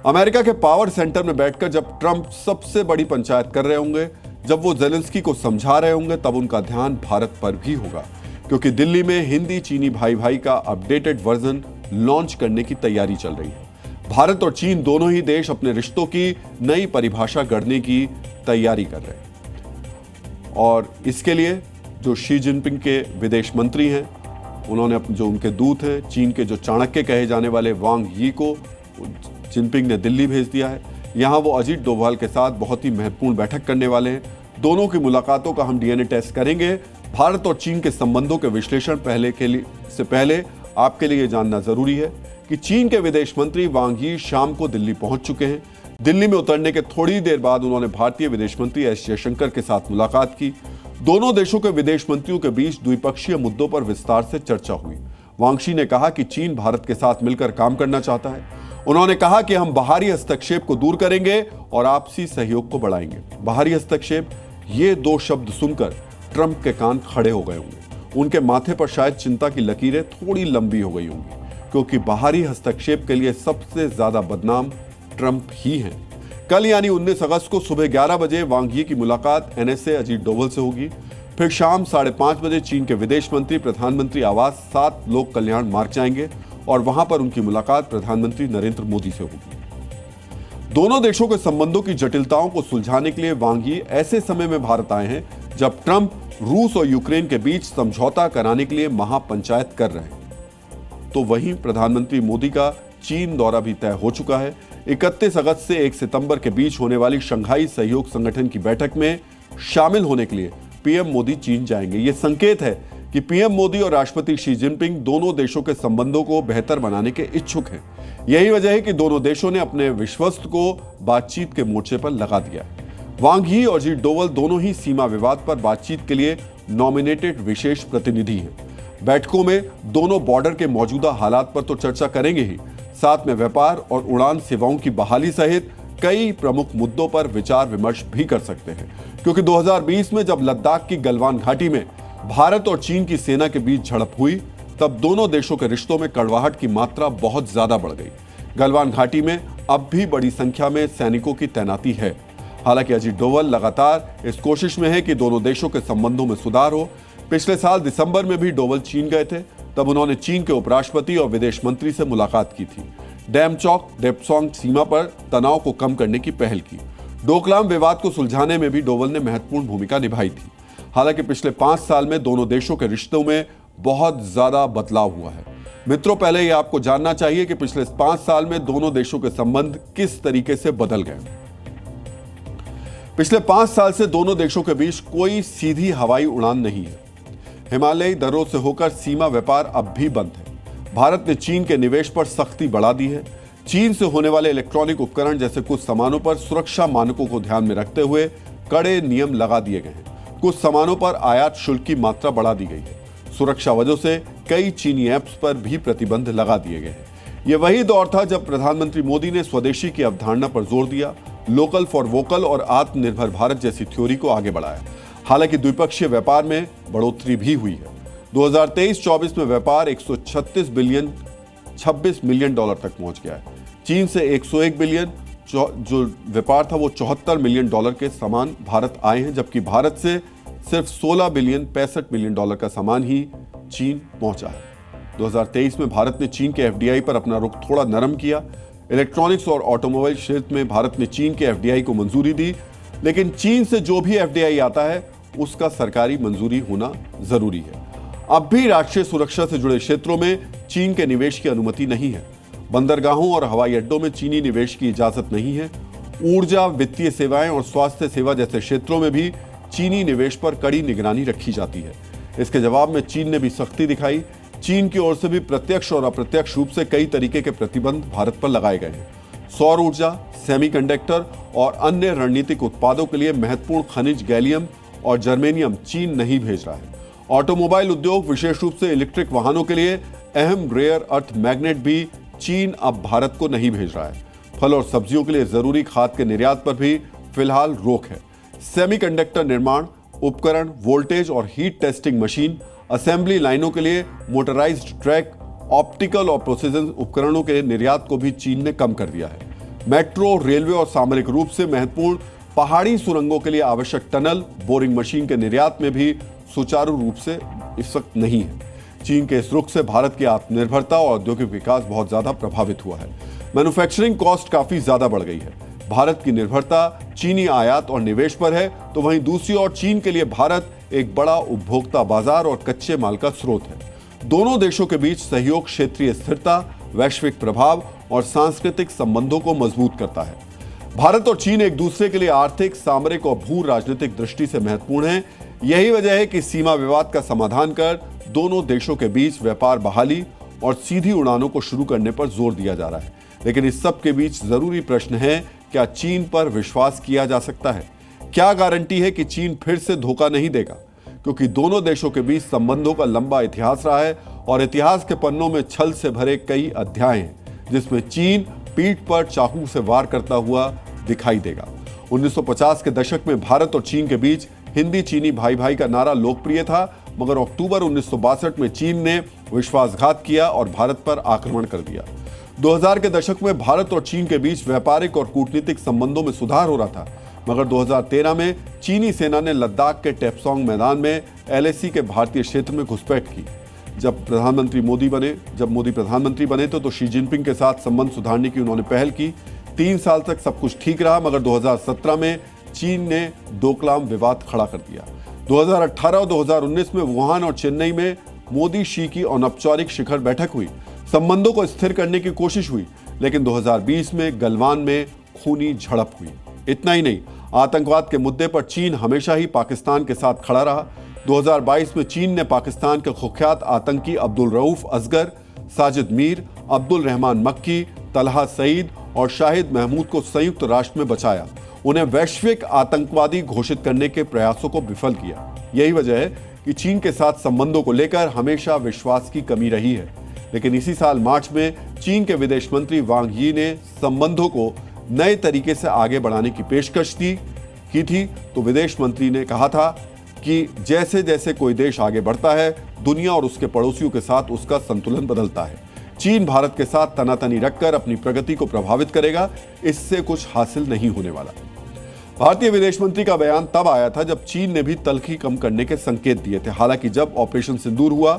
America के power centre में बैठकर जब ट्रंप सबसे बड़ी पंचायत कर रहे होंगे, जब वो जेलेंस्की को समझा रहे होंगे, तब उनका ध्यान भारत पर भी होगा, क्योंकि दिल्ली में हिंदी चीनी भाई भाई का अपडेटेड वर्जन लॉन्च करने की तैयारी चल रही है। भारत और चीन दोनों ही देश अपने रिश्तों की नई परिभाषा गढ़ने की तैयारी कर रहे हैं और इसके लिए जो शी जिनपिंग के विदेश मंत्री हैं, उन्होंने जो उनके दूत हैं, चीन के जो चाणक्य कहे जाने वाले वांग यी को जिनपिंग ने दिल्ली भेज दिया है। यहां वो अजीत डोभाल के साथ बहुत ही महत्वपूर्ण बैठक करने वाले हैं। दोनों की मुलाकातों का हम डीएनए टेस्ट करेंगे। भारत और चीन के संबंधों के विश्लेषण से पहले आपके लिए जानना जरूरी है कि चीन के विदेश मंत्री वांग यी शाम को दिल्ली पहुंच चुके हैं। दिल्ली में उतरने के थोड़ी देर बाद उन्होंने भारतीय विदेश मंत्री एस जयशंकर के साथ मुलाकात की। दोनों देशों के विदेश मंत्रियों के बीच द्विपक्षीय मुद्दों पर विस्तार से चर्चा हुई। वांग यी ने कहा कि चीन भारत के साथ मिलकर काम करना चाहता है। उन्होंने कहा कि हम बाहरी हस्तक्षेप को दूर करेंगे और आपसी सहयोग को बढ़ाएंगे। बाहरी हस्तक्षेप, ये दो शब्द सुनकर ट्रंप के कान खड़े हो गए होंगे। उनके माथे पर शायद चिंता की लकीरें थोड़ी लंबी हो गई होंगी, क्योंकि बाहरी हस्तक्षेप के लिए सबसे ज्यादा बदनाम ट्रंप ही हैं। कल यानी 19 अगस्त को सुबह 11 बजे वांग यी की मुलाकात एनएसए अजीत डोभाल से होगी। फिर शाम 5:30 बजे चीन के विदेश मंत्री प्रधानमंत्री आवास 7 लोक कल्याण मार्ग जाएंगे और वहां पर उनकी मुलाकात प्रधानमंत्री नरेंद्र मोदी से होगी। दोनों देशों के संबंधों की जटिलताओं को सुलझाने के लिए वांग यी ऐसे समय में भारत आए हैं जब ट्रंप रूस और यूक्रेन के बीच समझौता कराने के लिए महापंचायत कर रहे हैं। तो वहीं प्रधानमंत्री मोदी का चीन दौरा भी तय हो चुका है। 31 अगस्त से 1 सितंबर के बीच होने वाली शंघाई सहयोग संगठन की बैठक में शामिल होने के लिए पीएम मोदी चीन जाएंगे। यह संकेत है कि पीएम मोदी और राष्ट्रपति शी जिनपिंग दोनों देशों के संबंधों को बेहतर बनाने के इच्छुक हैं। यही वजह है कि दोनों देशों ने अपने विश्वस्त को बातचीत के मोर्चे पर लगा दिया। वांग यी और अजीत डोभाल दोनों ही सीमा विवाद पर बातचीत के लिए नॉमिनेटेड विशेष प्रतिनिधि हैं। बैठकों में दोनों बॉर्डर के मौजूदा हालात पर तो चर्चा करेंगे ही, साथ में व्यापार और उड़ान सेवाओं की बहाली सहित कई प्रमुख मुद्दों पर विचार विमर्श भी कर सकते हैं, क्योंकि 2020 में जब लद्दाख की गलवान घाटी में भारत और चीन की सेना के बीच झड़प हुई, तब दोनों देशों के रिश्तों में कड़वाहट की मात्रा बहुत ज्यादा बढ़ गई। गलवान घाटी में अब भी बड़ी संख्या में सैनिकों की तैनाती है। हालांकि अजीत डोभाल लगातार इस कोशिश में है कि दोनों देशों के संबंधों में सुधार हो। पिछले साल दिसंबर में भी डोभाल चीन गए थे। तब उन्होंने चीन के उपराष्ट्रपति और विदेश मंत्री से मुलाकात की थी। डैमचौक डेप्सोंग सीमा पर तनाव को कम करने की पहल की। डोकलाम विवाद को सुलझाने में भी डोभाल ने महत्वपूर्ण भूमिका निभाई थी। हालांकि पिछले 5 साल में दोनों देशों के रिश्तों में बहुत ज्यादा बदलाव हुआ है। मित्रों, पहले यह आपको जानना चाहिए कि पिछले 5 साल में दोनों देशों के संबंध किस तरीके से बदल गए। पिछले 5 साल से दोनों देशों के बीच कोई सीधी हवाई उड़ान नहीं है। हिमालयी दर्रों से होकर सीमा व्यापार अब भी बंद है। भारत ने चीन के निवेश पर सख्ती बढ़ा दी है। चीन से होने वाले इलेक्ट्रॉनिक उपकरण जैसे कुछ सामानों पर सुरक्षा मानकों को ध्यान में रखते हुए कड़े नियम लगा दिए गए हैं। कुछ सामानों पर आयात शुल्क की मात्रा बढ़ा दी गई है। सुरक्षा वजह से कई चीनी ऐप्स पर भी प्रतिबंध लगा दिए गए हैं। यह वही दौर था जब प्रधानमंत्री मोदी ने स्वदेशी की अवधारणा पर जोर दिया, लोकल फॉर वोकल और आत्मनिर्भर भारत जैसी थ्योरी को आगे बढ़ाया। हालांकि द्विपक्षीय व्यापार में बढ़ोतरी भी हुई है। 2023-24 में व्यापार 136 मिलियन डॉलर तक पहुंच गया है। चीन से 101 बिलियन जो व्यापार था वो 74 मिलियन डॉलर के सामान भारत आए हैं, जबकि भारत से सिर्फ 16 बिलियन 65 मिलियन डॉलर का सामान ही चीन पहुंचा है। 2023 में भारत ने चीन के एफडीआई पर अपना रुख थोड़ा नरम किया। इलेक्ट्रॉनिक्स और ऑटोमोबाइल क्षेत्र में भारत ने चीन के एफडीआई को मंजूरी दी, लेकिन चीन से जो भी एफडीआई आता है उसका सरकारी मंजूरी होना जरूरी है। अब भी राष्ट्रीय सुरक्षा से जुड़े क्षेत्रों में चीन के निवेश की अनुमति नहीं है। बंदरगाहों और हवाई अड्डों में चीनी निवेश की इजाजत नहीं है। ऊर्जा, वित्तीय सेवाएं और स्वास्थ्य सेवा जैसे क्षेत्रों में भी चीनी निवेश पर कड़ी निगरानी रखी जाती है। इसके जवाब में चीन ने भी सख्ती दिखाई। चीन की ओर से भी प्रत्यक्ष और अप्रत्यक्ष रूप से कई तरीके के प्रतिबंध भारत पर लगाए गए हैं। सौर ऊर्जा, सेमीकंडक्टर और अन्य रणनीतिक उत्पादों के लिए महत्वपूर्ण खनिज गैलियम और जर्मेनियम चीन नहीं भेज रहा है। ऑटोमोबाइल उद्योग, विशेष रूप से इलेक्ट्रिक वाहनों के लिए अहम रेयर अर्थ मैग्नेट भी चीन अब भारत को नहीं भेज रहा है। फल और सब्जियों के लिए जरूरी खाद के निर्यात पर भी फिलहाल रोक है। सेमीकंडक्टर निर्माण उपकरण, वोल्टेज और हीट टेस्टिंग मशीन, असेंबली लाइनों के लिए मोटराइज्ड ट्रैक, ऑप्टिकल और प्रोसेसिंग उपकरणों के निर्यात को भी चीन ने कम कर दिया है। मेट्रो, रेलवे और सामरिक रूप से महत्वपूर्ण पहाड़ी सुरंगों के लिए आवश्यक टनल, बोरिंग मशीन के निर्यात में भी सुचारू रूप से इस वक्त नहीं है। चीन के इस रुख से भारत की आत्मनिर्भरता और औद्योगिक विकास बहुत ज्यादा प्रभावित हुआ है। मैन्युफैक्चरिंग कॉस्ट काफी ज्यादा बढ़ गई है। भारत की निर्भरता चीनी आयात और निवेश पर है, तो वहीं दूसरी ओर चीन के लिए भारत एक बड़ा उपभोक्ता बाजार और कच्चे माल का स्रोत है। दोनों देशों के बीच सहयोग क्षेत्रीय स्थिरता, वैश्विक प्रभाव और सांस्कृतिक संबंधों को मजबूत करता है। भारत और चीन एक दूसरे के लिए आर्थिक, सामरिक और भू राजनीतिक दृष्टि से महत्वपूर्ण हैं। यही वजह है कि सीमा विवाद का समाधान कर दोनों देशों के बीच व्यापार बहाली और सीधी उड़ानों को शुरू करने पर जोर दिया जा रहा है। लेकिन इस सब के बीच जरूरी प्रश्न है, क्या चीन पर विश्वास किया जा सकता है? क्या गारंटी है कि चीन फिर से धोखा नहीं देगा? क्योंकि दोनों देशों के बीच संबंधों का लंबा इतिहास रहा है और इतिहास के पन्नों में छल से भरे कई अध्याय हैं, जिसमें चीन पीठ पर चाकू से वार करता हुआ दिखाई देगा। 1950 के दशक में भारत और चीन के बीच हिंदी चीनी भाई भाई का नारा लोकप्रिय था, मगर अक्टूबर 1962 में चीन ने विश्वासघात किया और भारत पर आक्रमण कर दिया। 2000 के दशक में भारत और चीन के बीच व्यापारिक और कूटनीतिक संबंधों में सुधार हो रहा था, मगर 2013 में चीनी सेना ने लद्दाख के टेप्सोंग मैदान में LAC के भारतीय क्षेत्र में घुसपैठ की। जब मोदी प्रधानमंत्री बने तो शी जिनपिंग के साथ संबंध सुधारने की उन्होंने पहल की। 3 साल तक सब कुछ ठीक रहा, मगर 2017 में चीन ने डोकलाम विवाद खड़ा कर दिया। 2018 और 2019 में वुहान और चेन्नई में मोदी शी की अनौपचारिक शिखर बैठक हुई। संबंधों को स्थिर करने की कोशिश हुई, लेकिन 2020 में गलवान में खूनी झड़प हुई। इतना ही नहीं, आतंकवाद के मुद्दे पर चीन हमेशा ही पाकिस्तान के साथ खड़ा रहा। 2022 में चीन ने पाकिस्तान के कुख्यात आतंकी अब्दुल रऊफ असगर, साजिद मीर, अब्दुल रहमान मक्की, तलहा सईद और शाहिद महमूद को संयुक्त राष्ट्र में बचाया। उन्हें वैश्विक आतंकवादी घोषित करने के प्रयासों को विफल किया। यही वजह है कि चीन के साथ संबंधों को लेकर हमेशा विश्वास की कमी रही है। लेकिन इसी साल मार्च में चीन के विदेश मंत्री वांग यी ने संबंधों को नए तरीके से आगे बढ़ाने की पेशकश की थी। तो विदेश मंत्री ने कहा था कि जैसे जैसे कोई देश आगे बढ़ता है, दुनिया और उसके पड़ोसियों के साथ उसका संतुलन बदलता है। चीन भारत के साथ तनातनी रखकर अपनी प्रगति को प्रभावित करेगा, इससे कुछ हासिल नहीं होने वाला। भारतीय विदेश मंत्री का बयान तब आया था जब चीन ने भी तल्खी कम करने के संकेत दिए थे। हालांकि जब ऑपरेशन सिंदूर हुआ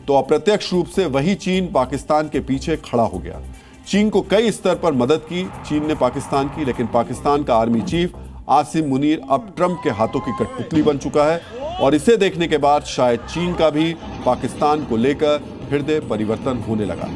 तो अप्रत्यक्ष रूप से वही चीन पाकिस्तान के पीछे खड़ा हो गया। चीन को कई स्तर पर मदद की चीन ने पाकिस्तान की, लेकिन पाकिस्तान का आर्मी चीफ आसिम मुनीर अब ट्रंप के हाथों की कठपुतली बन चुका है और इसे देखने के बाद शायद चीन का भी पाकिस्तान को लेकर हृदय परिवर्तन होने लगा।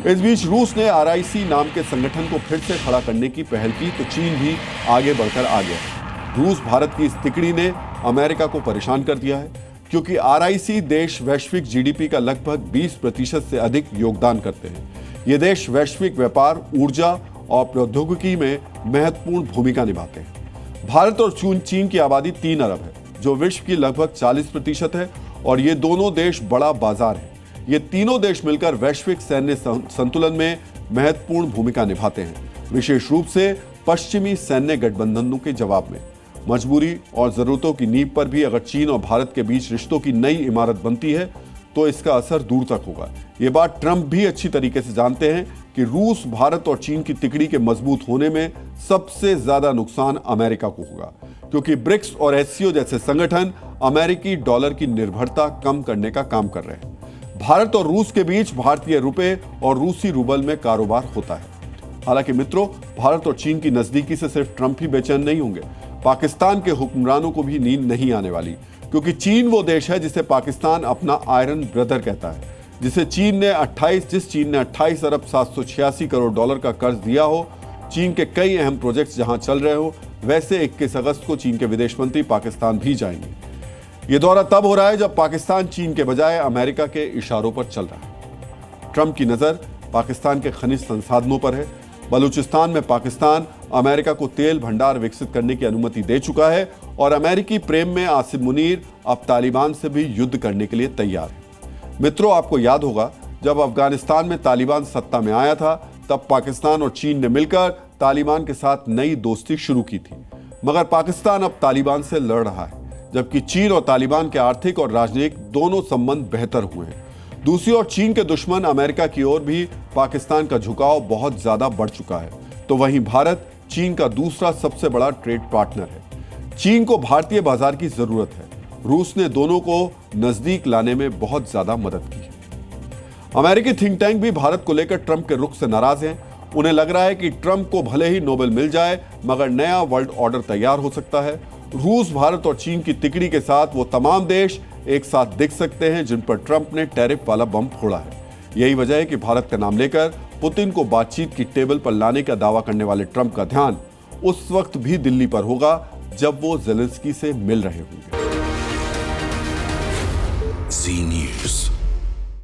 इस बीच रूस ने RIC नाम के संगठन को फिर से खड़ा करने की पहल की तो चीन भी आगे बढ़कर आ गया। रूस भारत की इस तिकड़ी ने अमेरिका को परेशान कर दिया है, क्योंकि RIC देश वैश्विक GDP का लगभग 20% से अधिक योगदान करते हैं। ये देश वैश्विक व्यापार, ऊर्जा और प्रौद्योगिकी में महत्वपूर्ण भूमिका निभाते हैं। भारत और चीन की आबादी 3 अरब है, जो विश्व की लगभग 40% है और ये दोनों देश बड़ा बाजार है। ये तीनों देश मिलकर वैश्विक सैन्य संतुलन में महत्वपूर्ण भूमिका निभाते हैं, विशेष रूप से पश्चिमी सैन्य गठबंधनों के जवाब में। मजबूरी और जरूरतों की नींव पर भी अगर चीन और भारत के बीच रिश्तों की नई इमारत बनती है तो इसका असर दूर तक होगा। ये बात ट्रंप भी अच्छी तरीके से जानते हैं कि रूस, भारत और चीन की तिकड़ी के मजबूत होने में सबसे ज्यादा नुकसान अमेरिका को होगा, क्योंकि ब्रिक्स और SCO जैसे संगठन अमेरिकी डॉलर की निर्भरता कम करने का काम कर रहे हैं। भारत और रूस के बीच भारतीय रुपए और रूसी रूबल में कारोबार होता है। हालांकि मित्रों, भारत और चीन की नजदीकी से सिर्फ ट्रंप ही बेचैन नहीं होंगे, पाकिस्तान के हुक्मरानों को भी नींद नहीं आने वाली, क्योंकि चीन वो देश है जिसे पाकिस्तान अपना आयरन ब्रदर कहता है। जिस चीन ने 28 अरब 786 करोड़ डॉलर का कर्ज दिया हो, चीन के कई अहम प्रोजेक्ट्स जहां चल रहे हो, वैसे 21 अगस्त को चीन के विदेश मंत्री पाकिस्तान भी जाएंगे। यह दौरा तब हो रहा है जब पाकिस्तान चीन के बजाय अमेरिका के इशारों पर चल रहा है। ट्रंप की नजर पाकिस्तान के खनिज संसाधनों पर है। बलूचिस्तान में पाकिस्तान अमेरिका को तेल भंडार विकसित करने की अनुमति दे चुका है और अमेरिकी प्रेम में आसिम मुनीर अब तालिबान से भी युद्ध करने के लिए तैयार है। मित्रों, आपको याद होगा जब अफगानिस्तान में तालिबान सत्ता में आया था, तब पाकिस्तान और चीन ने मिलकर तालिबान के साथ नई दोस्ती शुरू की थी। मगर पाकिस्तान अब तालिबान से लड़ रहा है, जबकि चीन और तालिबान के आर्थिक और राजनीतिक दोनों संबंध बेहतर हुए हैं। दूसरी ओर चीन के दुश्मन अमेरिका की ओर भी पाकिस्तान का झुकाव बहुत ज्यादा बढ़ चुका है। तो वहीं भारत चीन का दूसरा सबसे बड़ा ट्रेड पार्टनर है। चीन को भारतीय बाजार की जरूरत है। रूस ने दोनों को नजदीक लाने में बहुत ज्यादा मदद की है। अमेरिकी थिंक टैंक भी भारत को लेकर ट्रंप के रुख से नाराज हैं। उन्हें लग रहा है कि ट्रंप को भले ही नोबेल मिल जाए, मगर नया वर्ल्ड ऑर्डर तैयार हो सकता है। रूस, भारत और चीन की तिकड़ी के साथ वो तमाम देश एक साथ दिख सकते हैं जिन पर ट्रंप ने टैरिफ वाला बम फोड़ा है। यही वजह है कि भारत का नाम लेकर पुतिन को बातचीत की टेबल पर लाने का दावा करने वाले ट्रंप का ध्यान उस वक्त भी दिल्ली पर होगा जब वो ज़ेलेंस्की से मिल रहे होंगे। जी न्यूज़।